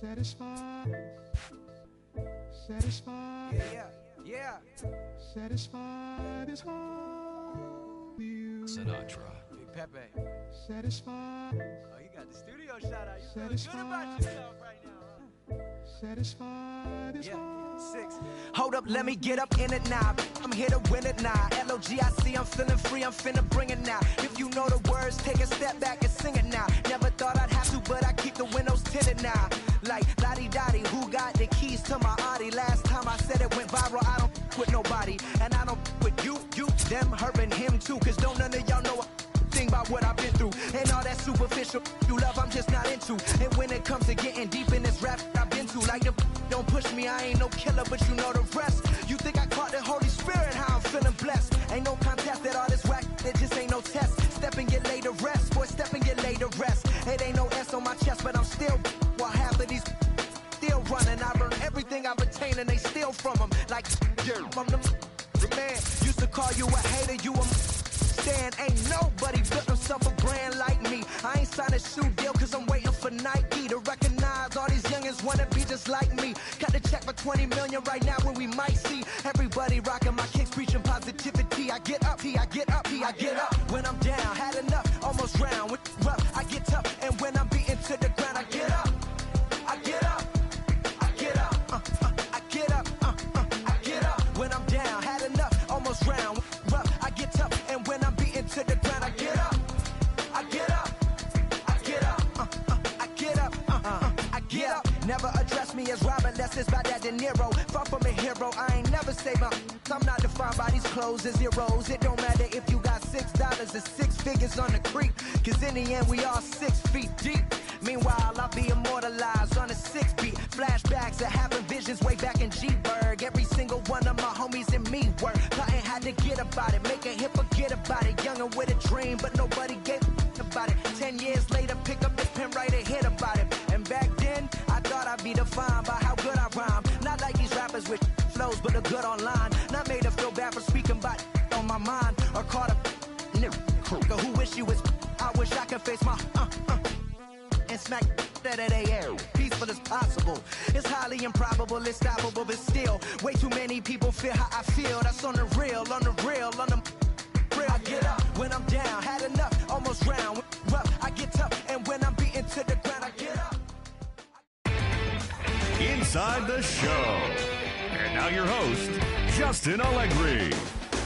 Satisfied, satisfied, yeah. Satisfied is all you. Sinatra. Big Pepe. Satisfied, Oh, you got the studio shot out. You feeling Satisfied. good about yourself right now, huh? satisfied is all. 6. Hold up, let me get up in it now. I'm here to win it now. L-O-G-I-C, I'm feeling free, I'm finna bring it now. If you know the words, take a step back and sing it now. Never thought I'd have to, but I keep the windows tinted now. Like Lottie-Dottie, who got the keys to my Audi? Last time I said it went viral, I don't with nobody. And I don't with you, them, her, and him too. Cause don't none of y'all know a thing about what I've been through. And all that superficial you love, I'm just not into. And when it comes to getting deep in this rap I've been to, like the don't push me, I ain't no killer, but you know the rest. You think I caught the Holy Spirit, how I'm feeling blessed. Ain't no contest that all this whack, it just ain't no test. Step and get laid to rest, boy, step and get laid to rest. It ain't no S on my chest, but I'm still, while half of these still running. I burn everything I've attained and they steal from them. Like, from them. Man, used to call you a hater, you a stand. Ain't nobody built himself a brand like me. I ain't signed a shoe deal cause I'm waiting for Nike to recognize all these youngins wanna be just like me. Got the check for 20 million right now when we might see everybody rocking my kicks, preaching positivity. I get up, I get up, I get up. When I'm down, had enough, almost drowned. With rough, I get tough, and when I'm beaten to the ground, I get up, I get up, I get up, I get up, I get up. When I'm down, had enough, almost drowned. Rough, I get tough, and when I'm beaten to the ground, I get up, I get up, I get up, I get up, I get up. Never address me as Robert, less it's by that De Niro. Far from a hero, I ain't never say my. I'm not defined by these clothes as zeros. It don't matter if you got $6 or 6 figures on the creek, cause in the end we all 6 feet deep. Meanwhile, I'll be immortalized on a 6 beat. Flashbacks of having visions way back in G-Berg. Every single one of my homies and me work. Plotting had to get about it, make a hit, forget about it. Youngin' with a dream, but nobody gave about it. 10 years later, pick up this pen, write a hit about it. And back then, I thought I'd be defined by how good I rhyme. Not like these rappers with flows, but a good online. Not made to feel bad for speaking about on my mind. Or caught a nigga who wish you was. I wish I could face my and smack that at air. Peaceful as possible. It's highly improbable, it's stoppable, but still, way too many people feel how I feel. That's on the real, on the real, on the real. I get up when I'm down, had enough, almost drowned. Rough, I get tough, and when I'm beaten to the ground, I get up. Inside the show. And now your host, Justin Allegri.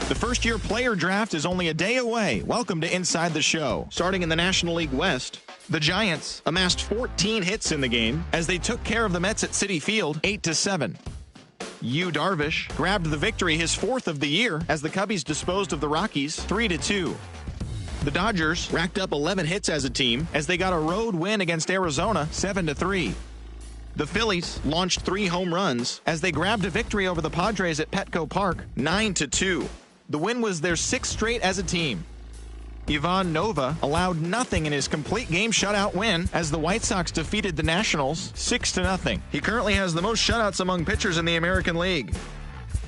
The first-year player draft is only a day away. Welcome to Inside the Show. Starting in the National League West, the Giants amassed 14 hits in the game as they took care of the Mets at Citi Field 8-7. Yu Darvish grabbed the victory, his 4th of the year, as the Cubbies disposed of the Rockies 3-2. The Dodgers racked up 11 hits as a team as they got a road win against Arizona 7-3. The Phillies launched 3 home runs as they grabbed a victory over the Padres at Petco Park 9-2. The win was their 6th straight as a team. Ivan Nova allowed nothing in his complete game shutout win as the White Sox defeated the Nationals 6-0. He currently has the most shutouts among pitchers in the American League.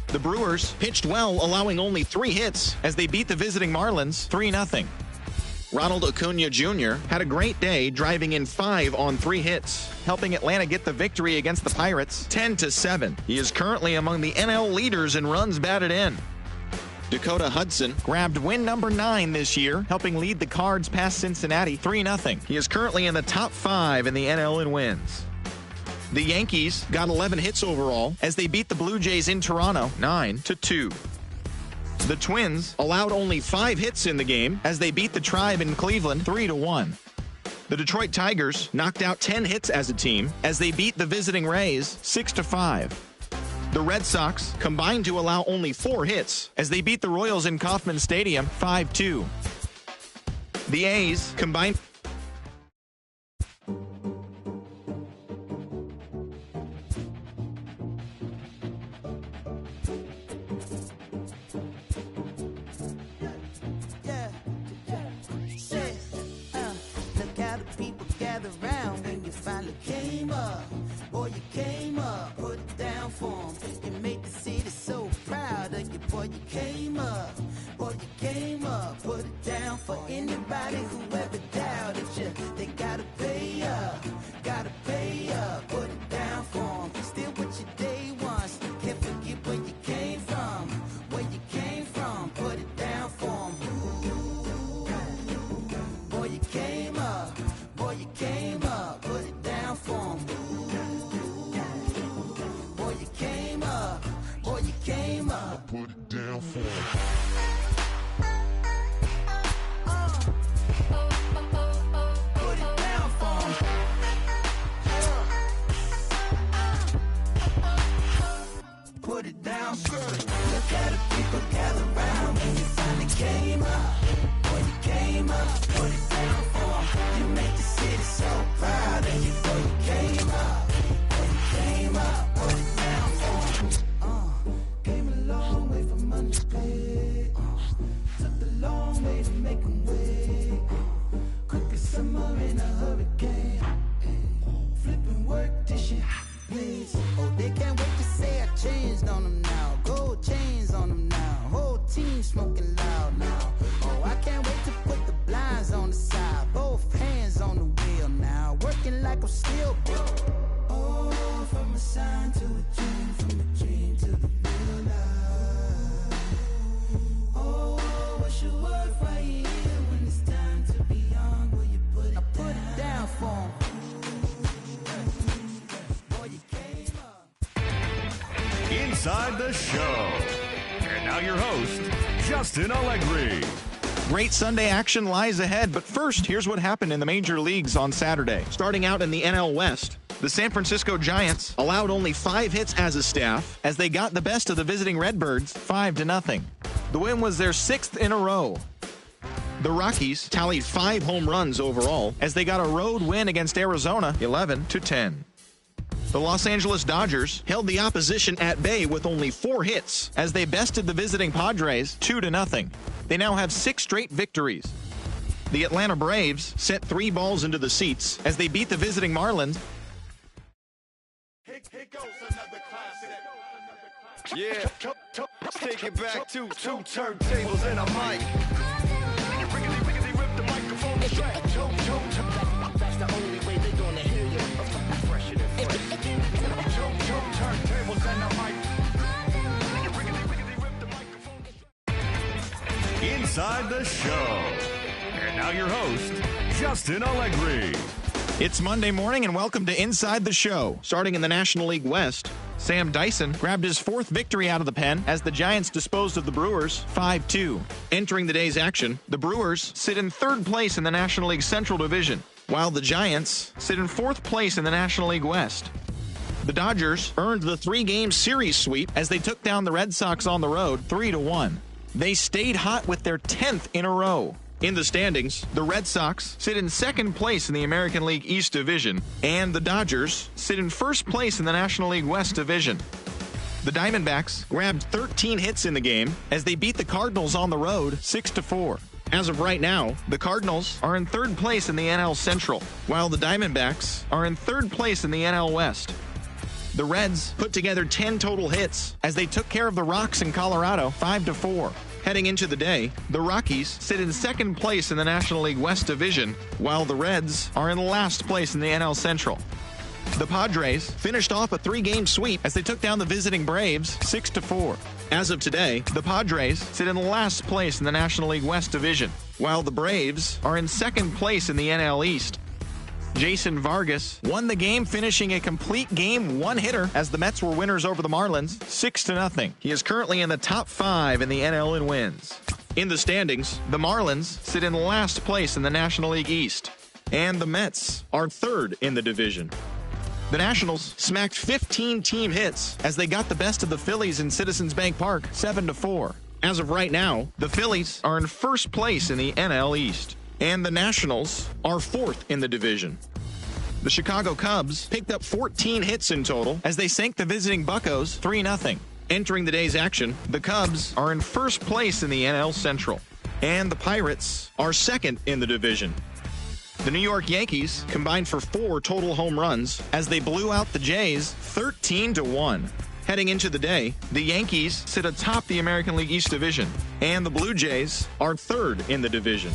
The Brewers pitched well, allowing only 3 hits as they beat the visiting Marlins 3-0. Ronald Acuna Jr. had a great day, driving in 5 on 3 hits, helping Atlanta get the victory against the Pirates 10-7. He is currently among the NL leaders in runs batted in. Dakota Hudson grabbed win number 9 this year, helping lead the Cards past Cincinnati 3-0. He is currently in the top 5 in the NL in wins. The Yankees got 11 hits overall as they beat the Blue Jays in Toronto 9-2. The Twins allowed only 5 hits in the game as they beat the Tribe in Cleveland 3-1. The Detroit Tigers knocked out 10 hits as a team as they beat the visiting Rays 6-5. The Red Sox combined to allow only 4 hits as they beat the Royals in Kauffman Stadium 5-2. The A's combined look how the people gather round when you finally came up. Boy, you came up, put it down for 'em. You made the city so proud of you. Boy, you came up. Boy, you came up, put it down for anybody who ever doubted you. They gotta pay up, put it down for 'em. Still with your day ones, can't forget where you came from. Where you came from, put it down for 'em. Boy, you came up, put it down for 'em. Boy, you came up, put it down for 'em. Put it down for 'em. Put it down for 'em. Look at the people gather round when you finally came up. Boy, you came up, put it down for 'em. You make the city so proud of you. Boy, you came up, put it down for 'em. Came a long way from underpaid. Benz on them now, gold chains on them now, whole team smoking loud now. Oh, I can't wait to put the blinds on the side, both hands on the wheel now, working like I'm still broke. Oh, from a sign to a dream, from a dream to the real life. Oh, what's your work right here when it's time to be young? Will you put it down? I put it down for 'em. Boy, you came up. Inside the show. And now your host, Justin Allegri. Great Sunday action lies ahead, but first, here's what happened in the major leagues on Saturday. Starting out in the NL West, the San Francisco Giants allowed only 5 hits as a staff as they got the best of the visiting Redbirds 5-0. The win was their 6th in a row. The Rockies tallied 5 home runs overall as they got a road win against Arizona 11-10. The Los Angeles Dodgers held the opposition at bay with only 4 hits as they bested the visiting Padres 2-0. They now have 6 straight victories. The Atlanta Braves sent 3 balls into the seats as they beat the visiting Marlins. Yeah, take it back to 2 turntables and a mic. Rip the microphone to track. That's the only way they gonna hear you. Fresher than fresh. 2 turntables and a mic. Rip the microphone to track. Inside the show. And now your host, Justin Allegri. It's Monday morning and welcome to Inside the Show. Starting in the National League West, Sam Dyson grabbed his 4th victory out of the pen as the Giants disposed of the Brewers 5-2. Entering the day's action, the Brewers sit in 3rd place in the National League Central Division, while the Giants sit in 4th place in the National League West. The Dodgers earned the 3-game series sweep as they took down the Red Sox on the road 3-1. They stayed hot with their 10th in a row. In the standings, the Red Sox sit in 2nd place in the American League East Division, and the Dodgers sit in 1st place in the National League West Division. The Diamondbacks grabbed 13 hits in the game as they beat the Cardinals on the road 6-4. As of right now, the Cardinals are in 3rd place in the NL Central, while the Diamondbacks are in 3rd place in the NL West. The Reds put together 10 total hits as they took care of the Rocks in Colorado 5-4. Heading into the day, the Rockies sit in 2nd place in the National League West Division, while the Reds are in last place in the NL Central. The Padres finished off a 3-game sweep as they took down the visiting Braves 6-4. As of today, the Padres sit in last place in the National League West Division, while the Braves are in 2nd place in the NL East. Jason Vargas won the game, finishing a complete game 1-hitter as the Mets were winners over the Marlins 6-0. He is currently in the top 5 in the NL in wins. In the standings, the Marlins sit in last place in the National League East, and the Mets are 3rd in the division. The Nationals smacked 15 team hits as they got the best of the Phillies in Citizens Bank Park 7-4. As of right now, the Phillies are in 1st place in the NL East, and the Nationals are 4th in the division. The Chicago Cubs picked up 14 hits in total as they sank the visiting Buccos 3-0. Entering the day's action, the Cubs are in 1st place in the NL Central, and the Pirates are 2nd in the division. The New York Yankees combined for 4 total home runs as they blew out the Jays 13-1. Heading into the day, the Yankees sit atop the American League East Division, and the Blue Jays are 3rd in the division.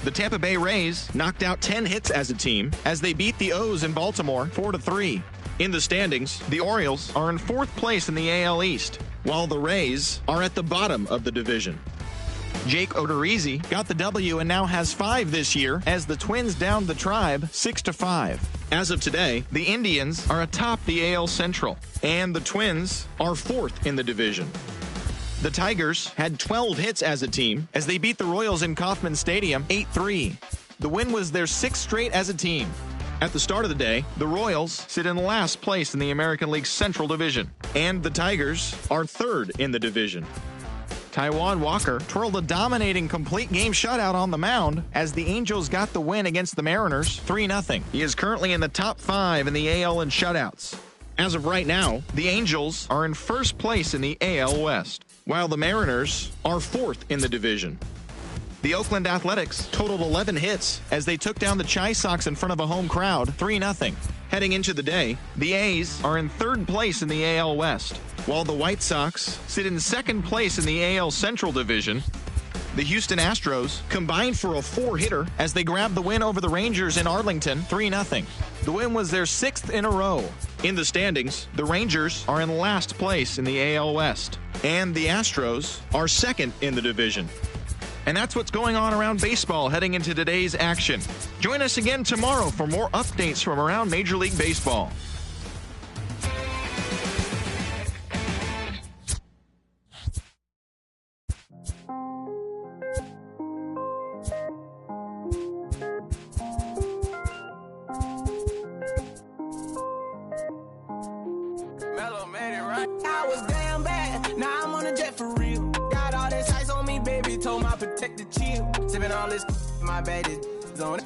The Tampa Bay Rays knocked out 10 hits as a team as they beat the O's in Baltimore 4-3. In the standings, the Orioles are in 4th place in the AL East, while the Rays are at the bottom of the division. Jake Odorizzi got the W and now has 5 this year as the Twins downed the Tribe 6-5. As of today, the Indians are atop the AL Central, and the Twins are 4th in the division. The Tigers had 12 hits as a team as they beat the Royals in Kauffman Stadium 8-3. The win was their 6th straight as a team. At the start of the day, the Royals sit in last place in the American League Central Division, and the Tigers are 3rd in the division. Taijuan Walker twirled a dominating complete game shutout on the mound as the Angels got the win against the Mariners 3-0. He is currently in the top 5 in the AL in shutouts. As of right now, the Angels are in 1st place in the AL West, while the Mariners are 4th in the division. The Oakland Athletics totaled 11 hits as they took down the Chi Sox in front of a home crowd 3-0. Heading into the day, the A's are in 3rd place in the AL West, while the White Sox sit in second place in the AL Central Division. The Houston Astros combined for a 4-hitter as they grabbed the win over the Rangers in Arlington, 3-0. The win was their 6th in a row. In the standings, the Rangers are in last place in the AL West, and the Astros are second in the division. And that's what's going on around baseball heading into today's action. Join us again tomorrow for more updates from around Major League Baseball. I was damn bad, now I'm on a jet for real. Got all this ice on me, baby, told my protector chill. Sipping all this, my bad is on it.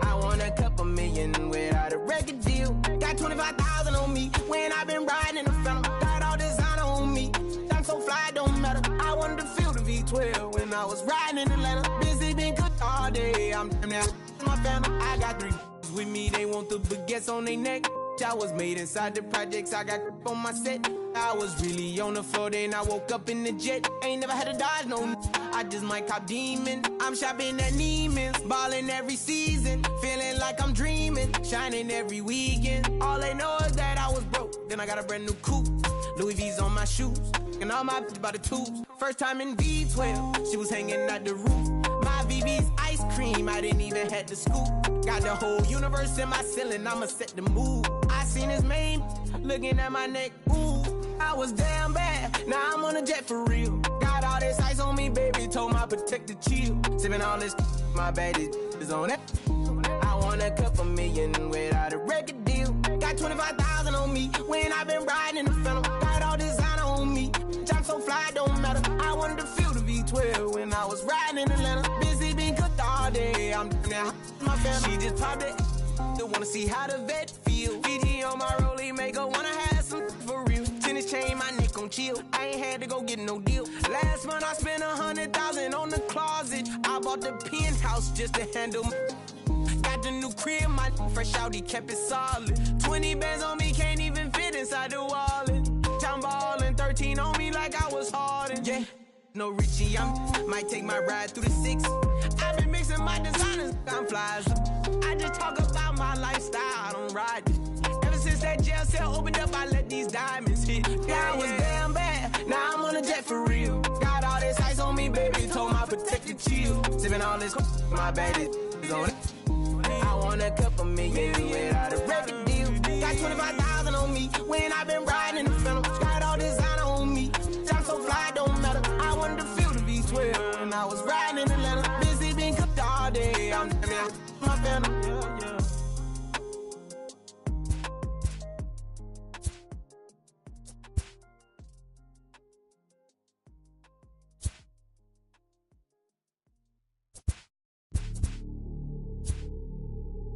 I want a couple million without a record deal. Got 25,000 on me when I've been riding in the Phantom. Got all designer on me, I'm so fly, don't matter. I wanted to feel the V12 when I was riding in Atlanta. Busy been good all day, I'm now my Phantom. I got 3 with me, they want the baguettes on their neck. I was made inside the projects, I got on my set. I was really on the floor, then I woke up in the jet. Ain't never had to dodge, no. I just might cop demon. I'm shopping at Neiman's, balling every season. Feeling like I'm dreaming, shining every weekend. All they know is that I was broke, then I got a brand new coupe. Louis V's on my shoes, and all my by the tubes. First time in V12, she was hanging out the roof. My VV's ice cream, I didn't even have to scoop. Got the whole universe in my ceiling, I'ma set the mood. I seen his main, looking at my neck, ooh. I was damn bad, now I'm on a jet for real. Got all this ice on me, baby, told my protector chill. Sipping all this, my bad is on it. I want a couple million without a record deal. Got 25,000 on me when I've been riding in the Phantom. Got all designer on me, I'm so fly, don't matter. I wanted to feel the V12 when I was riding in Atlanta. Busy been cooked all day, I'm now my family. She just popped it, still wanna see how the vet feel. VG on my rollie, make her wanna have some for real. Tennis chain, my neck on chill. I ain't had to go get no deal. Last month I spent 100,000 on the closet. I bought the penthouse just to handle my. Got the new crib, my fresh out, he kept it solid. 20 bands on me, can't even fit inside the wallet. I'm ballin', 13 on me like I was Harden. Yeah, no Richie, I might take my ride through the 6. I've been mixing my designers, I'm flies. I just talk about my lifestyle, I don't ride it. Ever since that jail cell opened up, I let these diamonds hit. Yeah, I was damn bad, now I'm on a jet for real. Got all this ice on me, baby, told my protector chill. Sipping all this, my bad is on it. I want a couple million without a record deal. Got 25,000 on me when I've been riding in the Phantom. Got all designer on me, I'm so fly, don't matter. I wanted to feel the V12 when I was riding in Atlanta. Busy been cooked all day, I'm now my Phantom.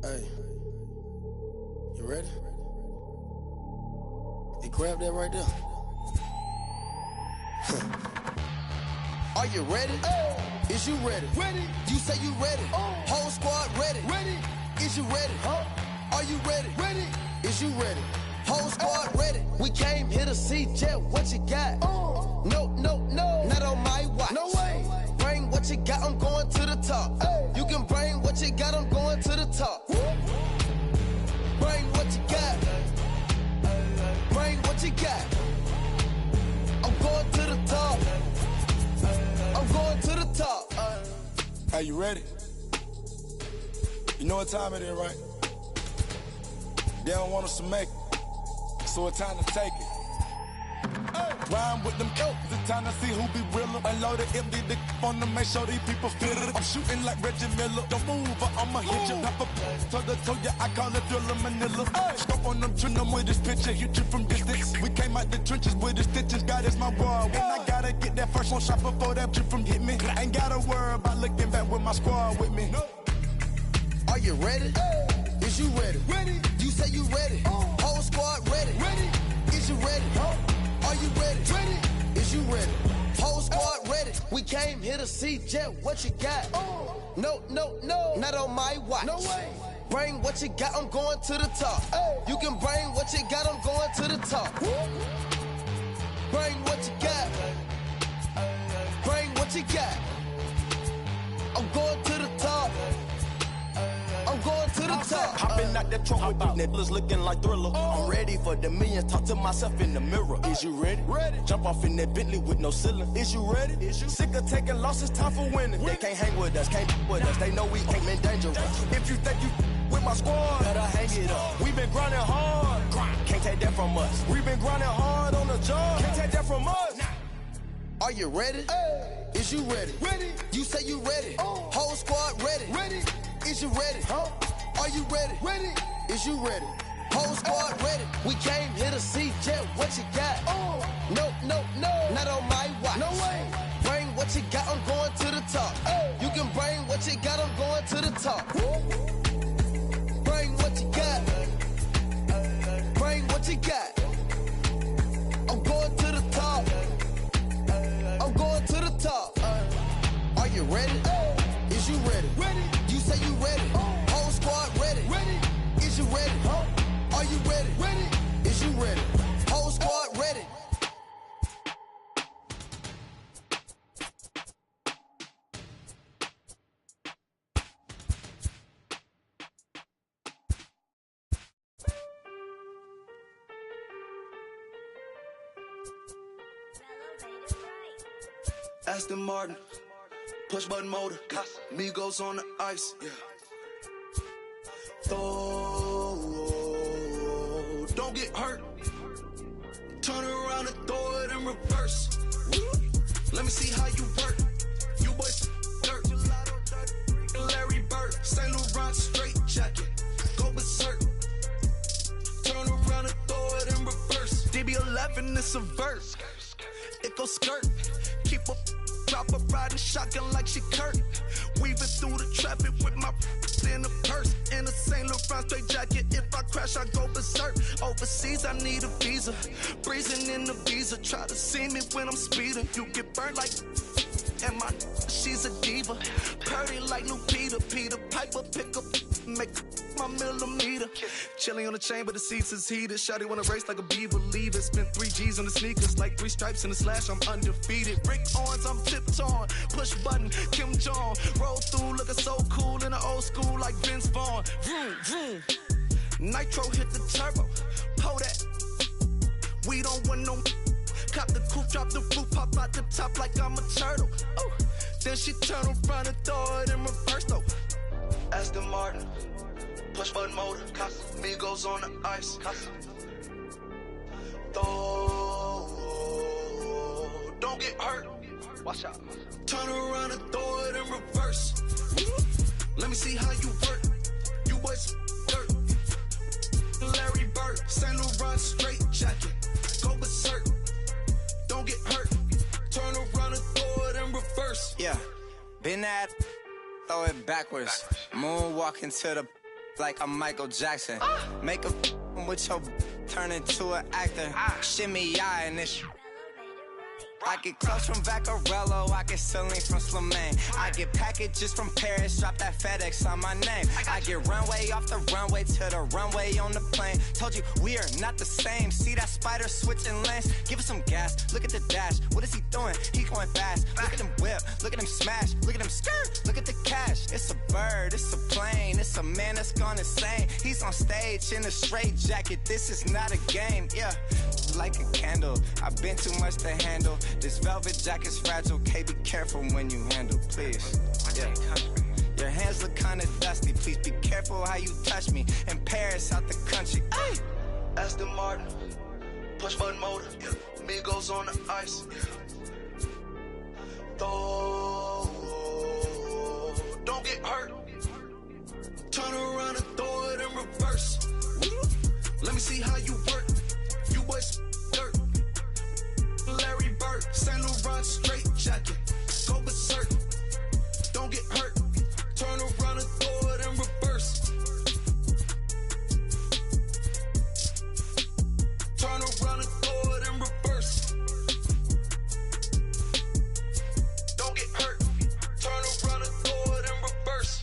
Hey, you ready? Hey, grab that right there. Are you ready? Is you ready? Ready. You say you ready. Whole squad ready. Ready. Is you ready? Are you ready? Ready. Is you ready? Whole squad ready. We came here to see Jet. What you got? No, no, no. Not on my watch. No way. Bring what you got. I'm going to the top. You can bring what you got. I'm going to the top. Bring what you got. Bring what you got. I'm going to the top. I'm going to the top. Are you ready? You know what time it is, right? They don't want us to make it, so it's time to take it. Rhyme with them ilk, it's time to see who be realer. Unload it, empty the on them, make sure these people feel it. I'm shooting like Reggie Miller, don't move or I'ma hit you. Pepper, toe to toe, yeah, I call it Thriller Manila. Scope on them, trim them with this picture, hit you from distance. We came out the trenches with the stitches, God is my war. When I gotta get that first one shot before that trip from hit me. Ain't gotta worry about looking back with my squad with me. Are you ready? Is you ready? Ready. You say you ready. Whole squad ready. Ready. Is you ready? Are you ready? Ready. Is you ready? Whole squad ready. We came here to see Jet. What you got? No, no, no. Not on my watch. No way. Bring what you got. I'm going to the top. You can bring what you got. I'm going to the top. Hopping out that truck with these niggas looking like Thriller. I'm ready for the millions, talk to myself in the mirror. Is you ready? Ready. Jump off in that Bentley with no ceiling. Is you ready? Is you sick of taking losses? Time for winning. They can't hang with us, can't with us. They know we ain't in danger. If you think you with my squad, better hang it up. We been grinding hard. Can't take that from us. We been grinding hard on the job. Can't take that from us. Are you ready? Is you ready? Ready. You say you ready. Whole squad ready. Ready. Is you ready? Are you ready? Ready. Is you ready? Whole squad ready. We came here to see Jet. What you got? No, no, no. Not on my watch. No way. Bring what you got. I'm going to the top. You can bring what you got. I'm going to the top. Bring what you got. Bring what you got. I'm going to the top. I'm going to the top. Are you ready? Is you ready? Ready. You say you ready. Whole squad ready. Ready. Is you ready? Are you ready? Ready. Is you ready? Whole squad ready. Aston Martin, push button motor, Migos on the ice, yeah. Don't get hurt. Turn around and throw it in reverse. Let me see how you work. You boys dirt. Larry Bird, St. Laurent straight jacket. Go berserk. Turn around and throw it in reverse. DB11 is a verse. It goes skirt. Keep up. Drop a riding shotgun like she Kurt. Weaving through the traffic with my in a purse. In a St. Laurent straight jacket. If I crash, I go berserk. Overseas, I need a visa. Breezing in the visa. Try to see me when I'm speeding. You get burned like. And my she's a diva. Purdy like new Peter. Peter Piper pick up. Make my millimeter. Chilling on the chain, but the seats is heated. Shawty wanna race like a beaver. Leave it. Spent 3 G's on the sneakers. Like 3 stripes in the slash. I'm undefeated. Rick Owens, I'm tiptoeing. Push button, Kim Jong. Roll through, looking so cool in the old school like Vince Vaughn. Vroom, vroom. Nitro hit the turbo. Pull that. We don't want no. Cop the coupe, drop the roof, pop out the top like I'm a turtle. Ooh. Then she turn around and throw it in reverse though. Aston Martin, push button motor, Migos on the ice. Don't get hurt. Watch out. Turn around and throw it in reverse. Let me see how you work. You boys dirt. Larry Bird, St. Laurent straight jacket. Go berserk. Don't get hurt. Turn around and throw it in reverse. Yeah, been at, throw it backwards. Moonwalk into the like I'm Michael Jackson. Make a with your turn into an actor. Shimmy ya and this. I get clothes from Vaccarello, I get Celine from Slimane. I get packages from Paris, drop that FedEx on my name. I get runway off the runway to the runway on the plane. Told you we are not the same. See that spider switching lanes? Give us some gas, look at the dash. What is he doing? He going fast. Look at him whip, look at him smash, look at him skirt, look at the cash. It's a bird, it's a plane, it's a man that's gone insane. He's on stage in a straight jacket, this is not a game, yeah. Like a candle, I've been too much to handle. This velvet jacket's fragile, okay, be careful when you handle, please. Yeah. Your hands look kinda dusty, please be careful how you touch me. In Paris, out the country. Ay! Aston Martin, push button motor, Migos on the ice. Don't get hurt. Turn around and throw it in reverse. Let me see how you work. You boys dirt. Larry Bird, St. Laurent straight jacket. Go berserk. Don't get hurt. Turn around and throw it in reverse. Turn around and throw it in reverse. Don't get hurt. Turn around and throw it in reverse.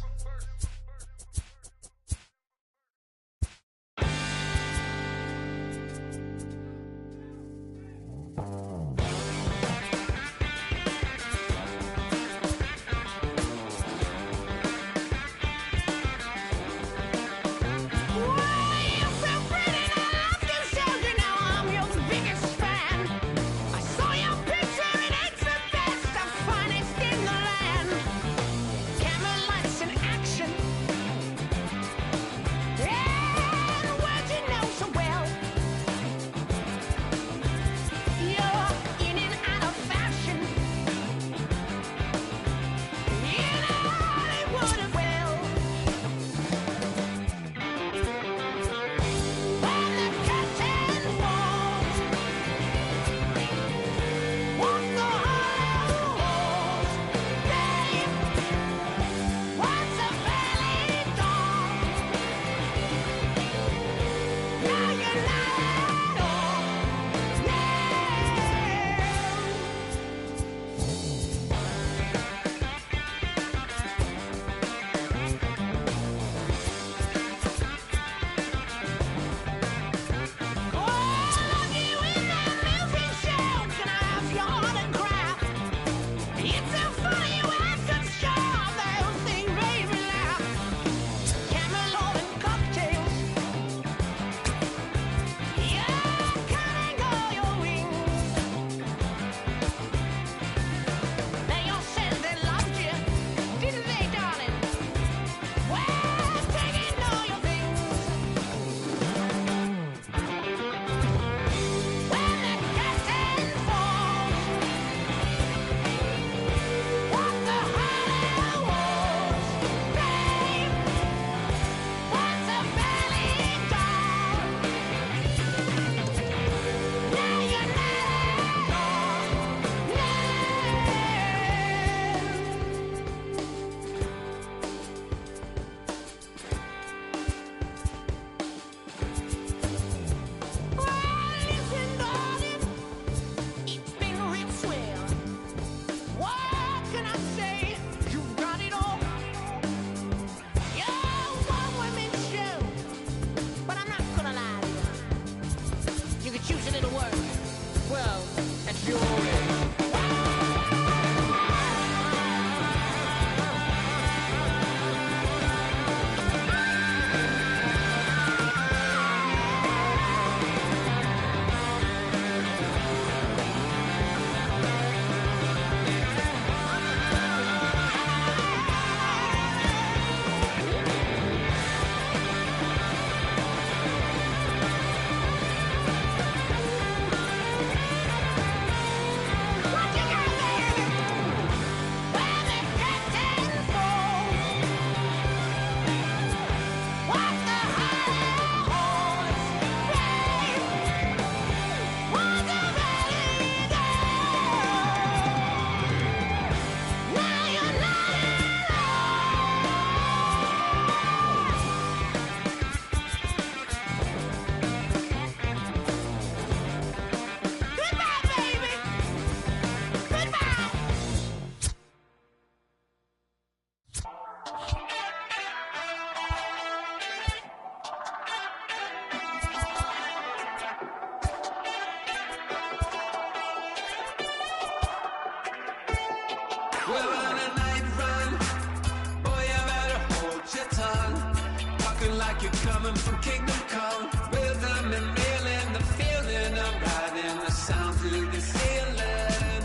you're coming from Kingdom Come. Rhythm and reeling, the feeling of riding the sound through the ceiling.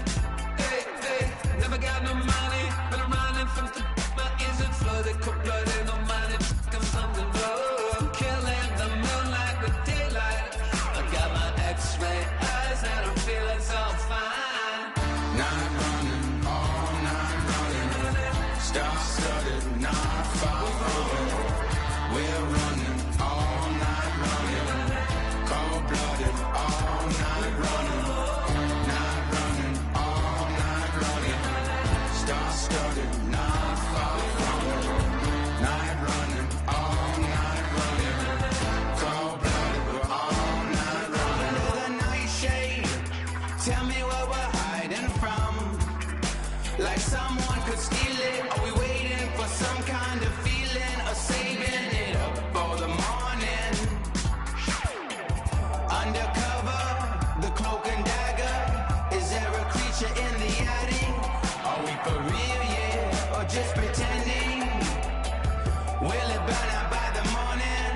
Hey, hey, never got no money, but I'm running from the my ears are flooded, cold blooded, no money, I'm something low. Killing the moonlight with daylight. I got my X-ray eyes and I'm feeling so fine. Night running, all night running. Star-studded, not far away. We're running, all night running. Cold-blooded, all night running. Night running, all night running. Star-studded, not far away. Night running, all night running. Cold-blooded, we're all night running. Under the nightshade, tell me what we're hiding from. Like someone could steal it. Are we waiting for some kind of feeling, or saving it up for the morning? Undercover, the cloak and dagger. Is there a creature in the attic? Are we for real, yeah, or just pretending? Will it burn out by the morning?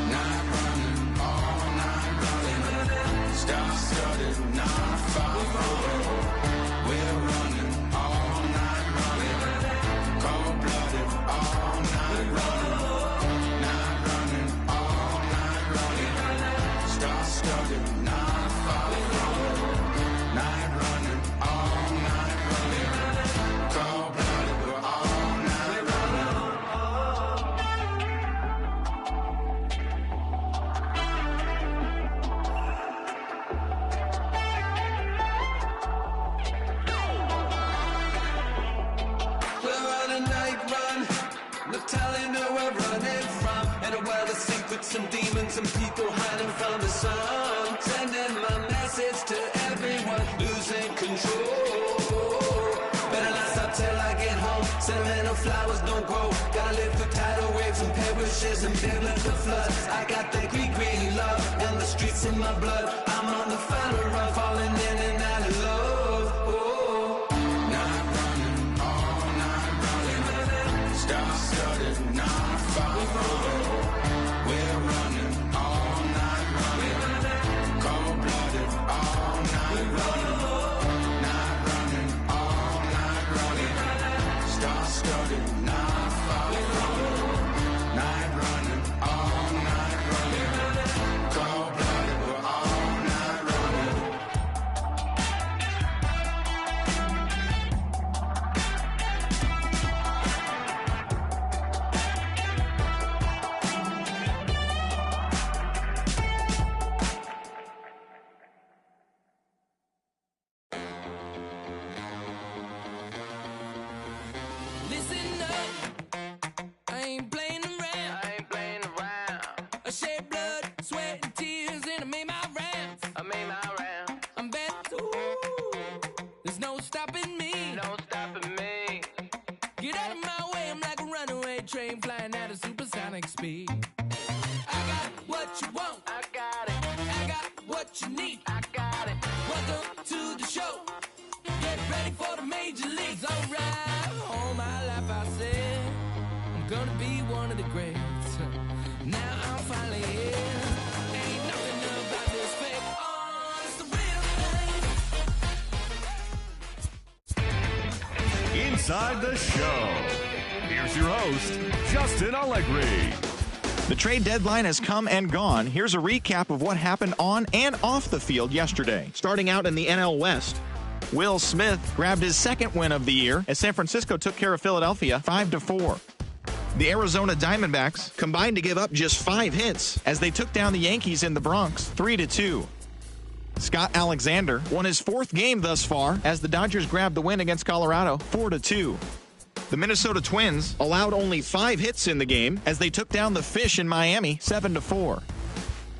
Night running, all night running. Star-studded, not far away. We're running, all night running. Cold-blooded, all night running. Night running, all night running. Star-studded, not far away. Night running, all night running. Cold-blooded, we're all night running. We're on a night run, no telling where we're running from. In a world of secrets and demons and people hiding from the sun. Sending my message to everyone, losing control. Better not stop till I get home. Sentimental flowers don't grow. Gotta live through tidal waves and perishes and biblical floods. I got that green love and the streets in my blood. I'm on the final run, falling in and out of love. Oh. Night running, all night running. Star-studded, not far away. We're running, all night running. Cold-blooded, all night running. Night running, all night running. Star-studded, not far away. Night running, all night running. Cold-blooded, we're all night running. Listen up, I ain't playing around. I shed blood, sweat, and tears, and I made my rounds. I'm back, ooh, there's no stopping me. Get out of my way, I'm like a runaway train flying at a supersonic speed. I got what you want, I got what you need, Welcome to the show, get ready for the major leagues. Alright, all my life I said I'm gonna be one of the greats. Now I'm finally here. Ain't nothing about this fake. Oh, it's the real thing. Inside the show. Here's your host, Justin Allegri. The trade deadline has come and gone. Here's a recap of what happened on and off the field yesterday. Starting out in the NL West, Will Smith grabbed his second win of the year as San Francisco took care of Philadelphia 5-4. The Arizona Diamondbacks combined to give up just 5 hits as they took down the Yankees in the Bronx 3-2. Scott Alexander won his 4th game thus far as the Dodgers grabbed the win against Colorado 4-2. The Minnesota Twins allowed only 5 hits in the game as they took down the Fish in Miami 7-4.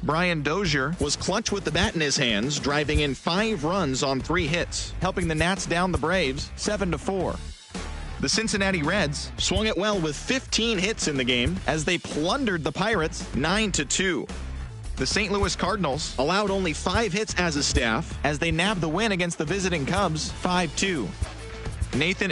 Brian Dozier was clutch with the bat in his hands, driving in 5 runs on 3 hits, helping the Nats down the Braves 7-4. The Cincinnati Reds swung it well with 15 hits in the game as they plundered the Pirates 9-2. The St. Louis Cardinals allowed only 5 hits as a staff as they nabbed the win against the visiting Cubs 5-2. Nathan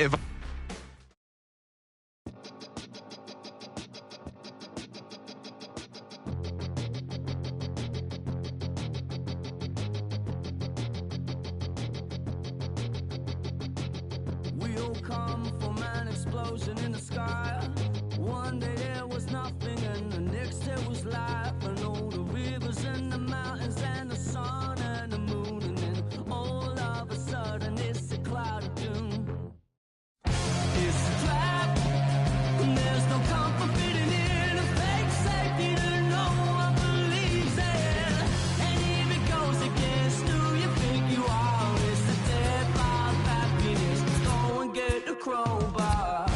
will come from an explosion in the sky. One day there was nothing, and the next there was life. And all the rivers and the mountains and the sun and the moon. And then all of a sudden it's a cloud of doom. It's a trap, and there's no comfort fitting in a fake safety that no one believes in. And if it goes against who you think you are, it's the death of happiness. Go and get the crowbar.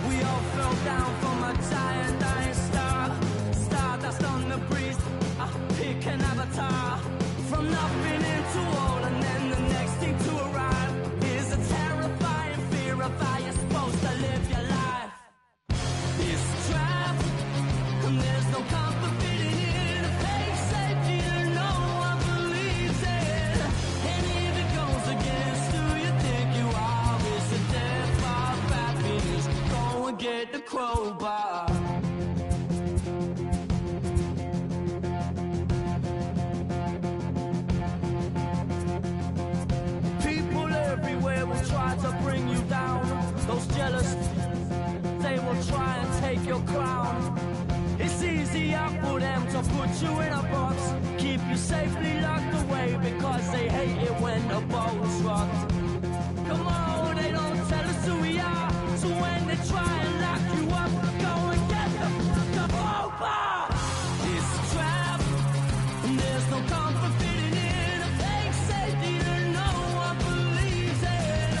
We all fell down from a giant dying star. Stardust on the breeze, pick an avatar. From nothing into all, and then the next thing to arrive is a terrifying fear of how you're supposed to live your life. It's a trap, and there's no comfort fitting in a fake safety that no one believes in. And if it goes against who you think you are, it's the death of happiness. Go and get the crowbar. People everywhere will try to bring you down. Those jealous, they will try and take your crown. It's easier for them to put you in a box, keep you safely locked away, because they hate it when the boat's rocked. Come on, they don't tell us who we are, so when they try and lock you up, go and get the crowbar. It's a trap, and there's no comfort fitting in a fake safety that no one believes in.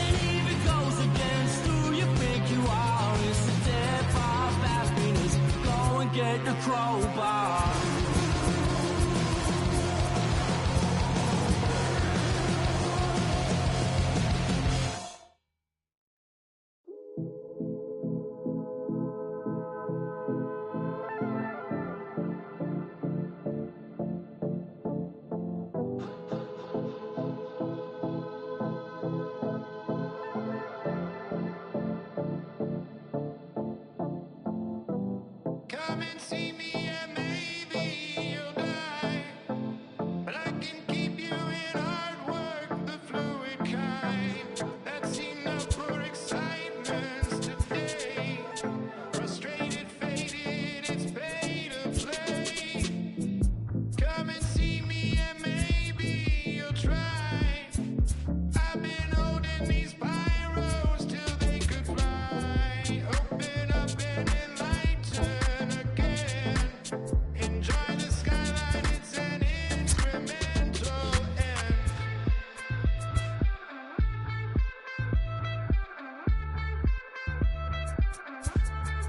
And if it goes against who you think you are, it's the death of happiness. Go and get the crowbar. Come and see me and maybe you'll die. But I can keep you in hard work, the fluid kind. That's enough for excitements today. Frustrated, faded, it's pay to play. Come and see me and maybe you'll try. I've been holding these pyros till they could fly. Open up and enlighten again. Enjoy the skyline, it's an incremental end.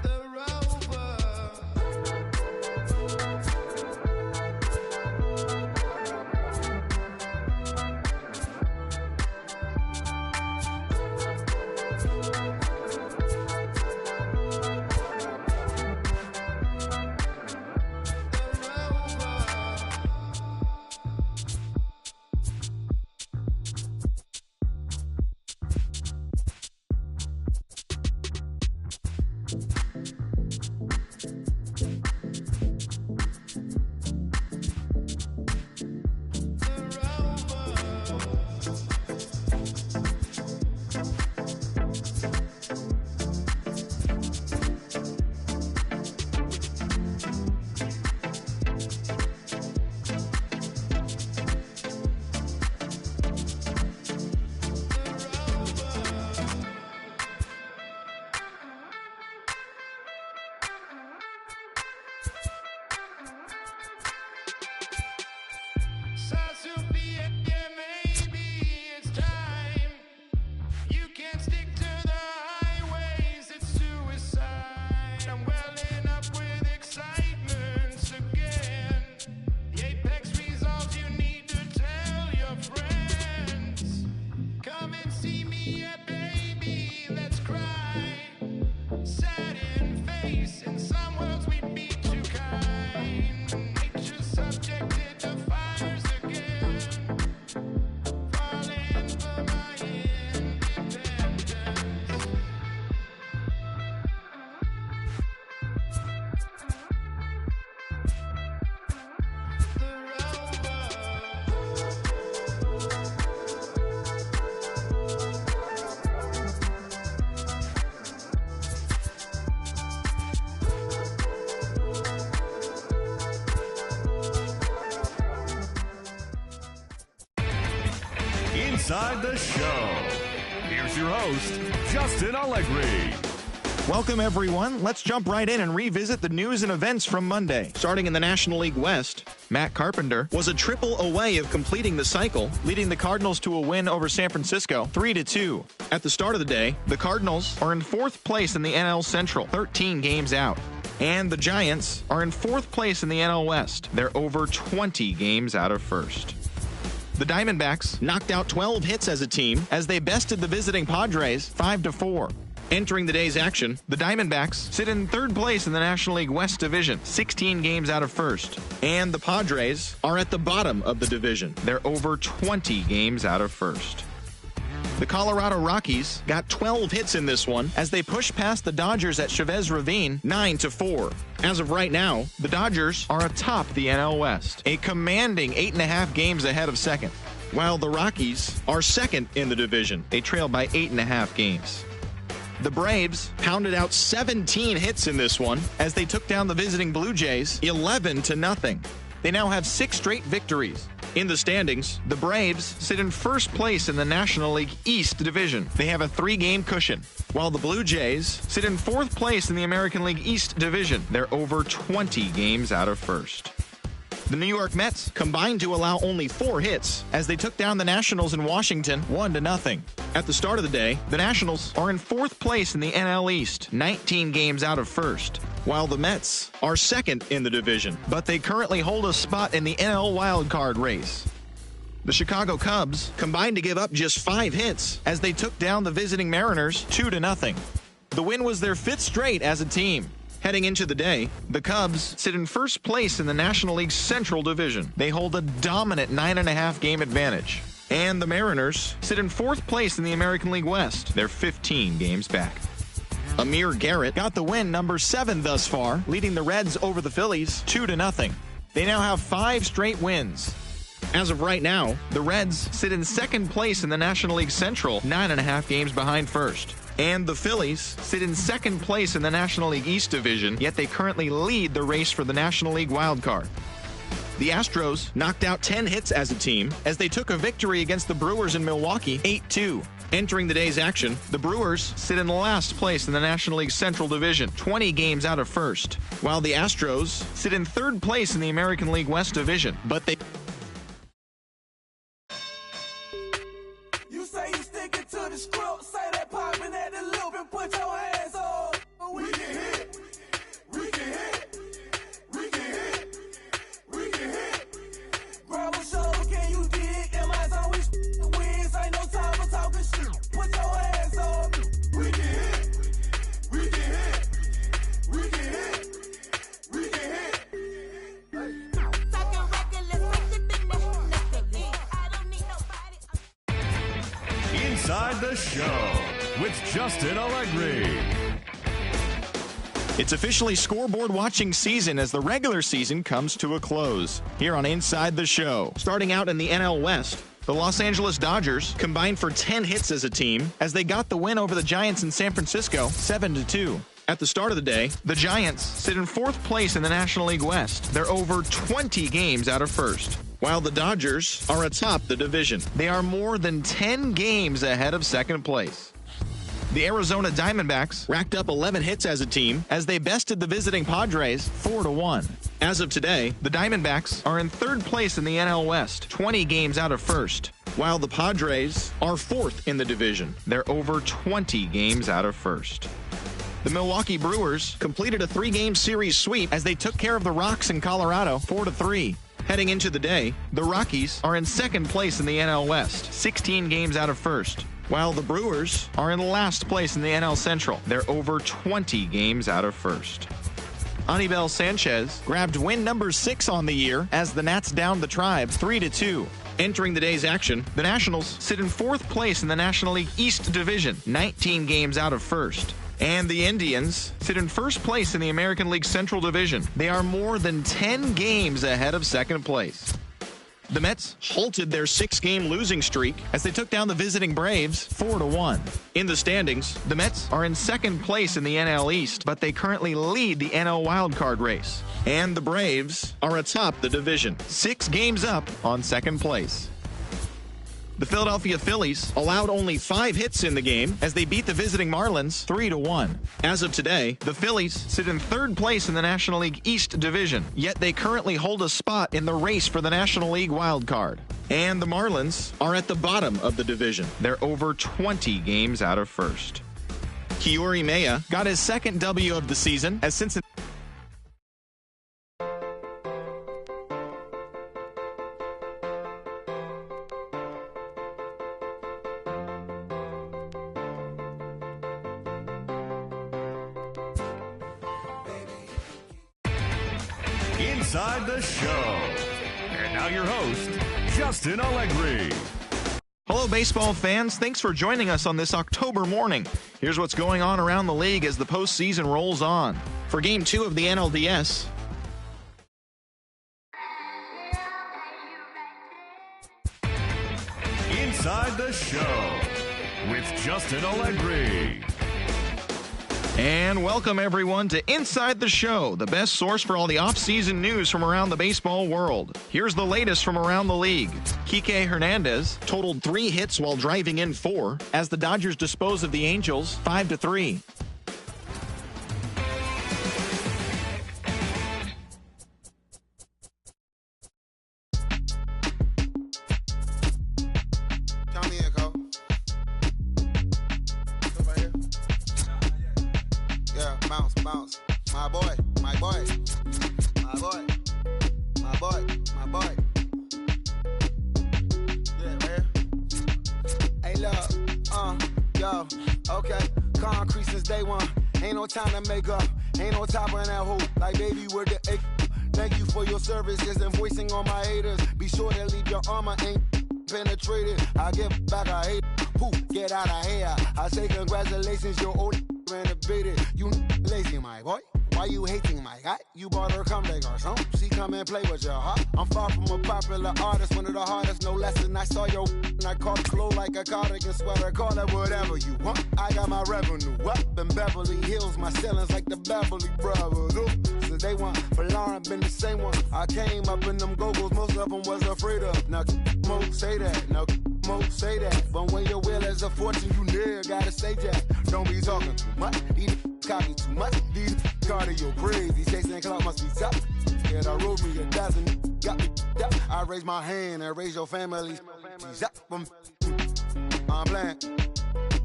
The rover. Inside the Show. Here's your host, Justin Allegri. Welcome, everyone. Let's jump right in and revisit the news and events from Monday. Starting in the National League West, Matt Carpenter was a triple away of completing the cycle, leading the Cardinals to a win over San Francisco 3-2. At the start of the day, the Cardinals are in fourth place in the NL Central, 13 games out. And the Giants are in fourth place in the NL West. They're over 20 games out of first. The Diamondbacks knocked out 12 hits as a team as they bested the visiting Padres 5-4. Entering the day's action, the Diamondbacks sit in third place in the National League West Division, 16 games out of first. And the Padres are at the bottom of the division. They're over 20 games out of first. The Colorado Rockies got 12 hits in this one as they pushed past the Dodgers at Chavez Ravine 9-4. As of right now, the Dodgers are atop the NL West, a commanding 8.5 games ahead of second, while the Rockies are second in the division. They trail by 8.5 games. The Braves pounded out 17 hits in this one as they took down the visiting Blue Jays 11-0. They now have 6 straight victories. In the standings, the Braves sit in first place in the National League East Division. They have a 3-game cushion, while the Blue Jays sit in fourth place in the American League East Division. They're over 20 games out of first. The New York Mets combined to allow only 4 hits as they took down the Nationals in Washington 1-0. At the start of the day, the Nationals are in fourth place in the NL East, 19 games out of first, while the Mets are second in the division, but they currently hold a spot in the NL wildcard race. The Chicago Cubs combined to give up just 5 hits as they took down the visiting Mariners 2-0. The win was their 5th straight as a team. Heading into the day, the Cubs sit in first place in the National League Central Division. They hold a dominant 9.5 game advantage. And the Mariners sit in fourth place in the American League West. They're 15 games back. Amir Garrett got the win, number 7 thus far, leading the Reds over the Phillies 2-0. They now have 5 straight wins. As of right now, the Reds sit in second place in the National League Central, 9.5 games behind first. And the Phillies sit in second place in the National League East Division, yet they currently lead the race for the National League wildcard. The Astros knocked out 10 hits as a team as they took a victory against the Brewers in Milwaukee 8-2. Entering the day's action, the Brewers sit in last place in the National League Central Division, 20 games out of first, while the Astros sit in third place in the American League West Division, but they... You say you sticking to the script, say that popping at the loop and put your hands on. We can hit, we can hit, we can hit, we can hit. Grab a shoulder, can you dig? Am I always wins? Ain't no time for talking shit. Put your hands on me. We can hit, we can hit, we can hit, we can hit. Talking reckless, I don't need nobody. Inside the Show with Justin Allegri. It's officially scoreboard watching season as the regular season comes to a close. Here on Inside the Show, starting out in the NL West, the Los Angeles Dodgers combined for 10 hits as a team as they got the win over the Giants in San Francisco 7-2. At the start of the day, the Giants sit in fourth place in the National League West. They're over 20 games out of first, while the Dodgers are atop the division. They are more than 10 games ahead of second place. The Arizona Diamondbacks racked up 11 hits as a team as they bested the visiting Padres 4-1. As of today, the Diamondbacks are in third place in the NL West, 20 games out of first, while the Padres are fourth in the division. They're over 20 games out of first. The Milwaukee Brewers completed a 3-game series sweep as they took care of the Rocks in Colorado 4-3. Heading into the day, the Rockies are in second place in the NL West, 16 games out of first, while the Brewers are in last place in the NL Central. They're over 20 games out of first. Anibal Sanchez grabbed win number 6 on the year as the Nats downed the Tribe 3-2. Entering the day's action, the Nationals sit in fourth place in the National League East Division, 19 games out of first. And the Indians sit in first place in the American League Central Division. They are more than 10 games ahead of second place. The Mets halted their 6-game losing streak as they took down the visiting Braves 4-1. In the standings, the Mets are in second place in the NL East, but they currently lead the NL wildcard race. And the Braves are atop the division, 6 games up on second place. The Philadelphia Phillies allowed only 5 hits in the game as they beat the visiting Marlins 3-1. As of today, the Phillies sit in 3rd place in the National League East Division, yet they currently hold a spot in the race for the National League wild card. And the Marlins are at the bottom of the division. They're over 20 games out of first. Kiori Maya got his 2nd W of the season as Cincinnati. Inside the Show. And now your host, Justin Allegri. Hello, baseball fans. Thanks for joining us on this October morning. Here's what's going on around the league as the postseason rolls on. For Game 2 of the NLDS, Inside the Show with Justin Allegri. and welcome everyone to Inside the Show, the best source for all the off-season news from around the baseball world. Here's the latest from around the league. Kike Hernandez totaled 3 hits while driving in 4 as the Dodgers dispose of the Angels 5-3. Bounce. My boy. Yeah, man. Hey, look, yo, okay. Concrete since day one. Ain't no time to make up. Ain't no top on that hoop. Like, baby, where the egg. Thank you for your services and voicing on my haters. Be sure to leave your armor ain't penetrated. I give back, I hate. Poof, get out of here. I say congratulations, your old renovated. You lazy, my boy. Why you hating, my guy? You bought her come back or something. She come and play with your heart. I'm far from a popular artist, one of the hardest, no lesson. I saw your and I caught flow like a cardigan sweater. Call it whatever you want. I got my revenue up in Beverly Hills. My ceilings like the Beverly Brothers. Since day one, for Lauren been the same one. I came up in them go-go's, most of them was afraid of. Now, Mo say that. Now, Mo say that. But when your will is a fortune, you never gotta say that. Don't be talking too much. These copy too much. These cardio crazy. Chasing clout must be tough. Scared I wrote me a dozen. Got me up. I raise my hand and raise your family. I'm playing.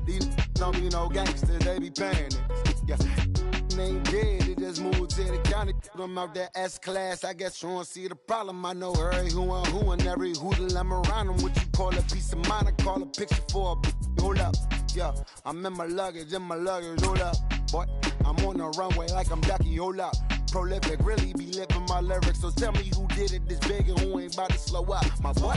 These don't be no gangsters. They be paying it. Yeah. Ain't dead, they just moved to the county. Them out there S-class, I guess you don't see the problem. I know every who and every hoodle I'm around them. What you call a piece of mind, I call a picture for a hold up. Yeah, I'm in my luggage, hold up. Boy, I'm on the runway like I'm Ducky, hold up. Prolific, really be living my lyrics. So tell me who did it this big and who ain't about to slow up. My boy.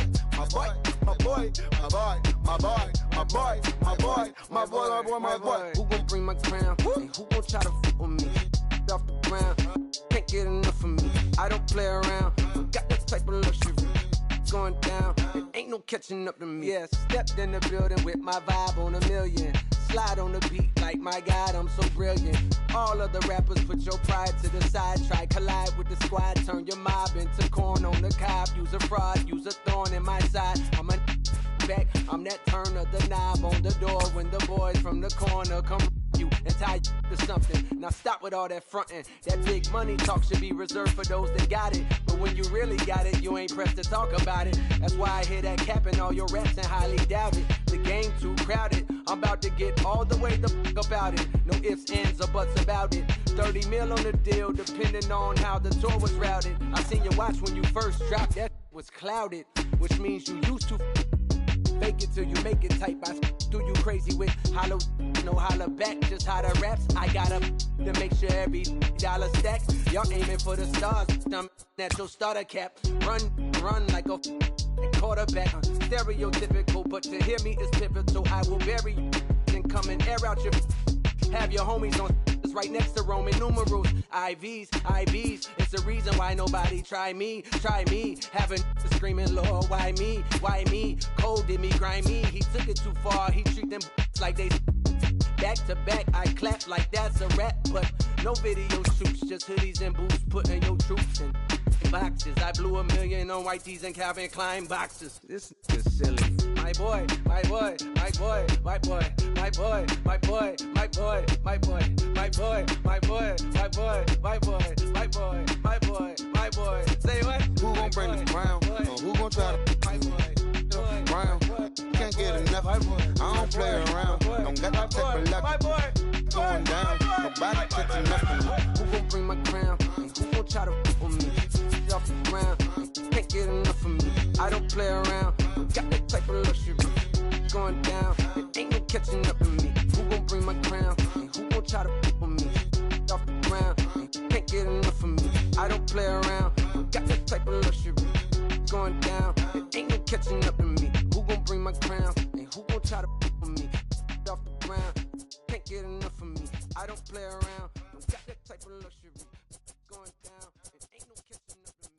Who gon' bring my crown? And who gon' try to fuck with me? Off the ground, can't get enough of me. I don't play around, got that type of luxury. Going down, it ain't no catching up to me. Yeah, stepped in the building with my vibe on a million. Slide on the beat like my God, I'm so brilliant. All of the rappers put your pride to the side. Try collide with the squad, turn your mob into corn on the cob. Use a fraud, use a thorn in my side. I'm a back, I'm that turn of the knob on the door when the boys from the corner come you and tie you to something. Now stop with all that frontin'. That big money talk should be reserved for those that got it. But when you really got it, you ain't pressed to talk about it. That's why I hear that cap in all your raps and highly doubt it. The game too crowded. I'm about to get all the way the fuck about it. No ifs, ands, or buts about it. 30 mil on the deal, depending on how the tour was routed. I seen your watch when you first dropped, that was clouded, which means you used to fake it till you make it type. I do you crazy with hollow, no holler back, just how the raps. I got up to make sure every dollar stack. Y'all aiming for the stars, I'm at your starter cap. Run like a quarterback. Stereotypical, but to hear me is pivotal. I will bury you and come and air out your. Have your homies on right next to Roman numerals. IVs, it's the reason why nobody try me. Having screaming, Lord, why me? Cold did me, grimy. He took it too far, he treat them like they back to back. I clap like that's a rap, but no video shoots, just hoodies and boots, putting your troops in boxes. I blew $1 million on white tees and Calvin Klein boxes. This is silly. My my boy, my boy, my boy, my boy, my boy, my boy, my boy, my boy, my boy, my boy, my boy, my boy, my boy, my boy, my boy. Say what? Who gon' bring the crown? Or who gon' try to my boy, round? Can't get enough. I don't play around. Don't got to take a luck. Going down. Nobody catching nothing. Who gon' bring my crown? And who gon' try to fuck with me? Off the ground, can't get enough of me. I don't play around, got that type of luxury. Going down, it ain't no catching up with me. Who gon' bring my crown? And who gon' try to fuck with me? Off the ground, can't get enough of me. I don't play around, got that type of luxury. Going down, it ain't no catching up with me. Who gon' bring my crown? And who gon' try to fuck with me? Off the ground, can't get enough of me. I don't play around, got that type of luxury. Going down, it ain't no catching up with me.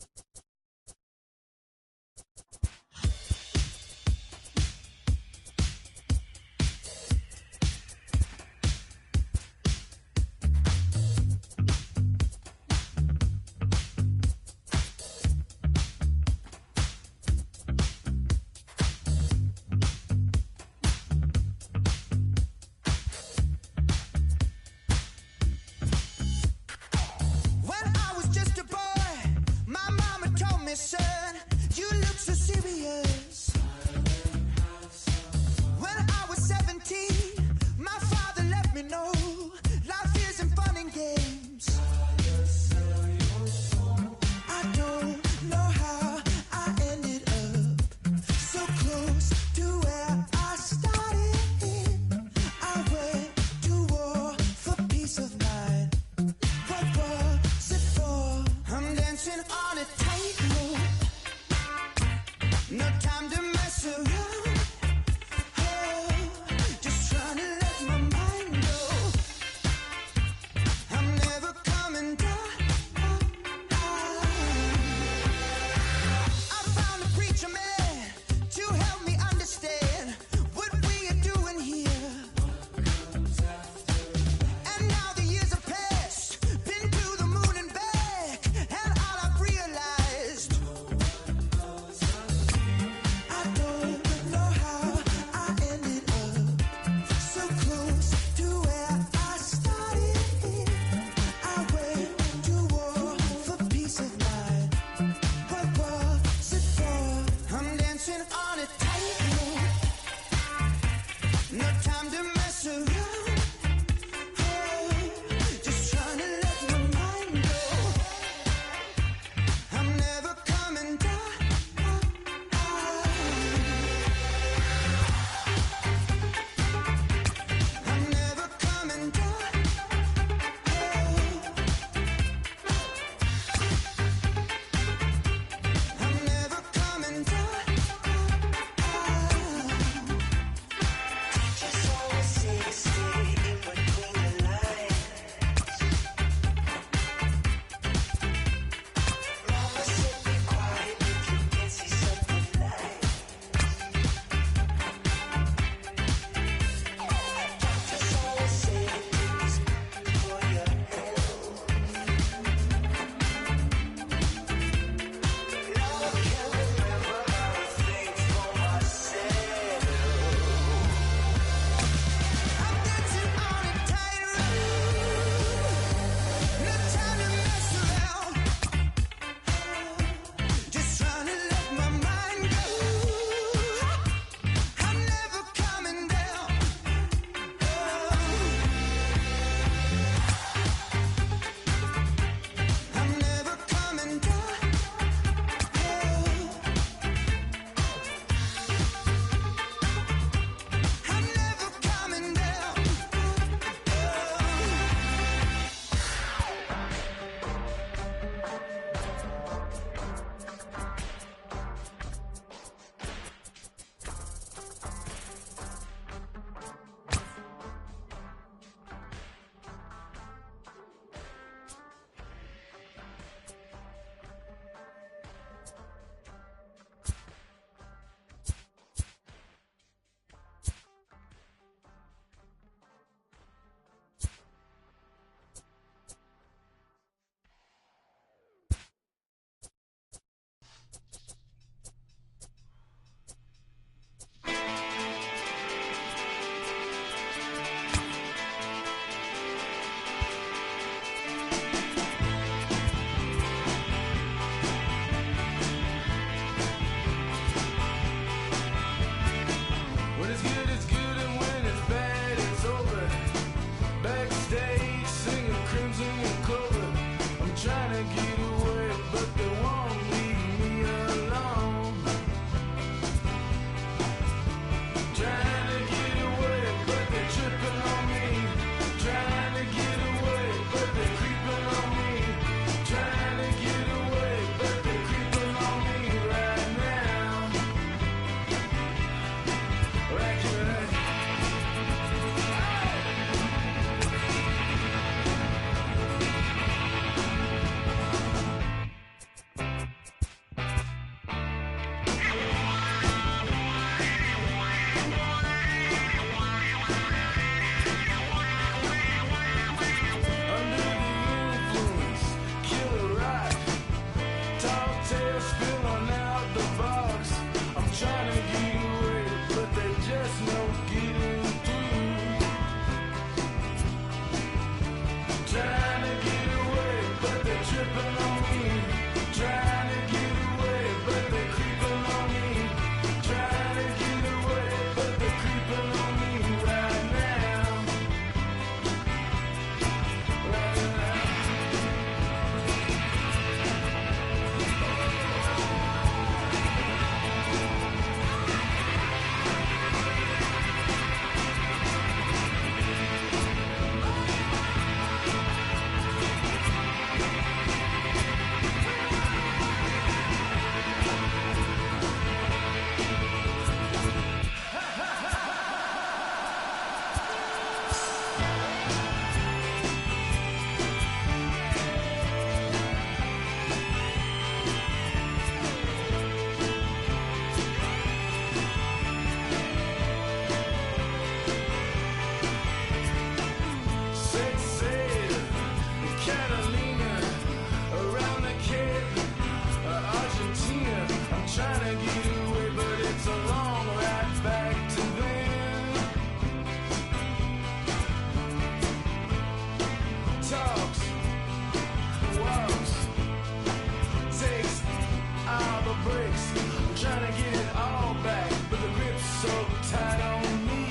works. I'm trying to get it all back, but the grip's so tight on me.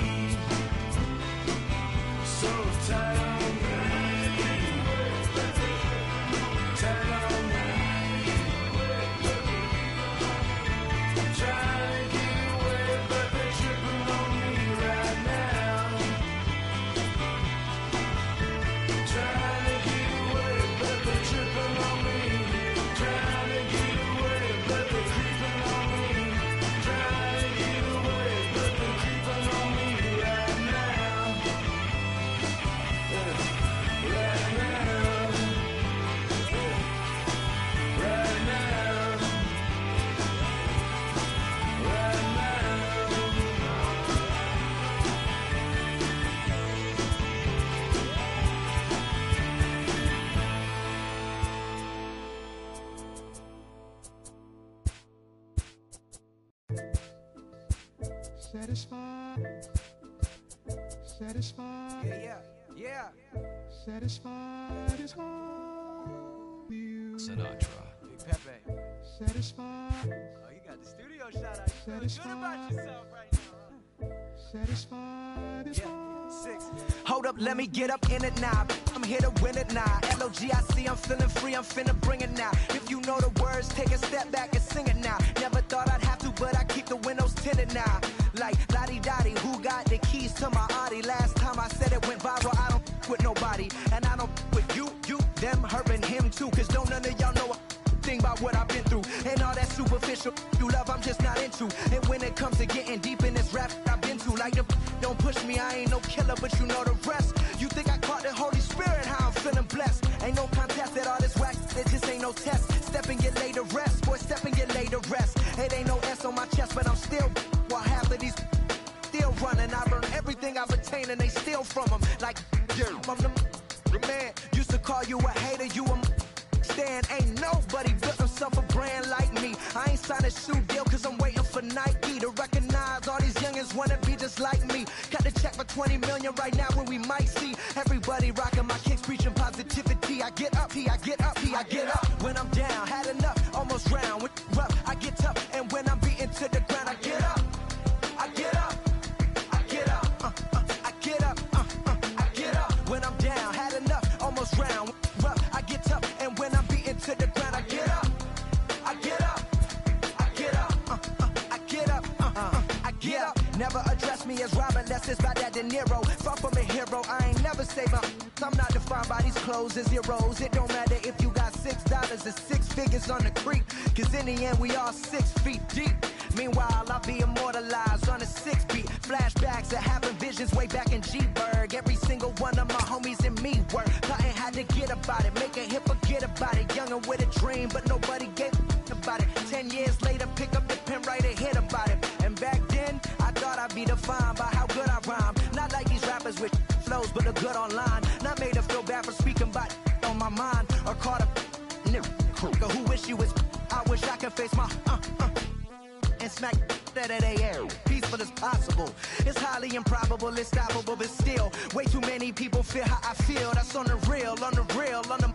So tight on me. Tight on me. I'm trying to get away, but they're tripping on me right now. Trying to get away, but they're tripping on me. Trying to get away, but they're creeping on me. Trying to get away, but they're creeping on me right now. Right now. Right now. Right Satisfied. Satisfied. Yeah. Satisfied is all you. Sinatra. Big Pepe. Satisfied. Oh, you got the studio shot out. You feeling good about yourself right now, huh? Satisfied is all. Hold up, let me get up in it now. I'm here to win it now. LOGIC, I'm feeling free, I'm finna bring it now. If you know the words, take a step back and sing it now. Never thought I'd have to, but I keep the windows tinted now. Like Lottie-Dottie, who got the keys to my Audi? Last time I said it went viral, I don't with nobody. And I don't with you, them, her, and him too. Cause don't none of y'all know a thing about what I've been through. And all that superficial you love, I'm just not into. And when it comes to getting deep in this rap I've been to, like the don't push me, I ain't no killer, but you know the rest. You think I caught the Holy Spirit, how I'm feeling blessed. Ain't no contest at all this wax, it just ain't no test. Step and get laid to rest, boy, step and get laid to rest. It ain't no S on my chest, but I'm still, while half of these still running. I learned everything I've attained and they steal from them. Like, I'm the man, used to call you a hater, you a stand. Ain't nobody built himself a brand like me. I ain't signed a shoe deal cause I'm waiting for Nike to recognize all these youngins wanna be just like me. Got the check for 20 million right now when we might see everybody rocking my kicks, preaching positivity. I get up, I get up, I get up. When I'm down, had enough, almost round. With rough, I get tough, and when I'm beaten to the ground, I get up, I get up, I get up, I get up, I get up. When I'm down, had enough, almost round. Rough, I get tough, and when I'm beaten to the ground, I get up, I get up, I get up, I get up, I get up. Never address me as Robert, unless it's by that De Niro. Far from a hero, I ain't never say my. I'm not defined by these clothes and zeros. It don't matter if you got $6 or 6 figures on the creek, cause in the end we all 6 feet deep. Meanwhile, I'll be immortalized on a 6 beat. Flashbacks of having visions way back in G-Berg. Every single one of my homies and me work. Plotting had to get about it, make a hit, forget about it. Youngin' with a dream, but nobody gave about it. 10 years later, pick up the pen, write a hit about it. And back then, I thought I'd be defined by how good I rhyme. Not like these rappers with flows, but a good online. Not made to feel bad for speaking about on my mind. Or caught a nigga who wish you was. I wish I could face my and smack that they air. Peaceful as possible. It's highly improbable, it's stoppable, but still, way too many people feel how I feel. That's on the real, on the real, on the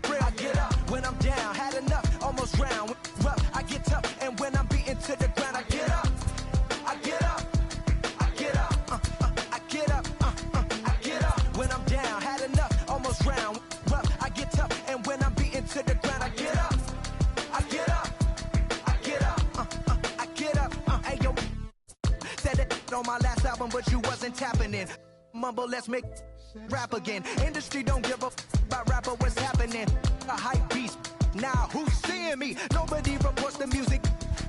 real. I get up when I'm down, had enough, almost round. Rough, I get tough, and when I'm beaten to the ground, I get up, I get up, I get up, I get up, I get up. When I'm down, had enough, almost round. Rough, I get tough, and when I'm beaten to the ground, I get up, I get up. Ayo, said it on my last album, but you wasn't tapping in. Mumble, let's make rap again. Industry don't give a about rapper, what's happening. A hype beast, now who's seeing me? Nobody reports the music.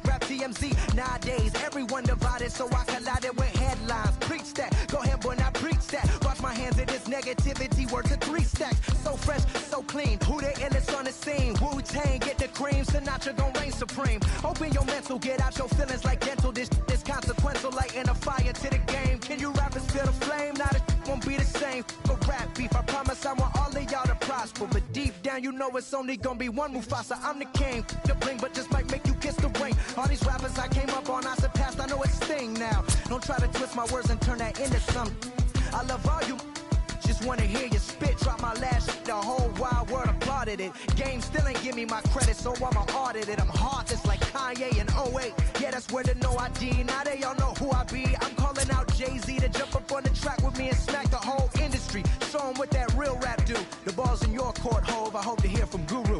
Rap TMZ, nowadays everyone divided, so I collided with headlines. Preach that, go ahead boy, now preach that. Wash my hands of this negativity, words of 3 stacks. So fresh, so clean, who the illest on the scene? Wu-Tang, get the cream, Sinatra gon' reign supreme. Open your mental, get out your feelings like dental. This is consequential, lighting a fire to the game. Can you rappers feel the flame? Now the won't be the same for rap beef. I promise I want all of y'all to prosper, but deep down you know it's only gonna be one Mufasa. I'm the king, the bling, but just might make you kiss the ring. All these rappers I came up on, I surpassed, I know it's Sting now. Don't try to twist my words and turn that into something. I love all you, just just wanna hear you spit. Drop my last shit, the whole wide world applauded it. Game still ain't give me my credit, so I'ma audit it. I'm heartless like Kanye in 08. Yeah, that's where the no ID. Now they all know who I be. I'm calling out Jay-Z to jump up on the track with me and smack the whole industry. Show 'em what that real rap do. The ball's in your court, Hove. I hope to hear from Guru.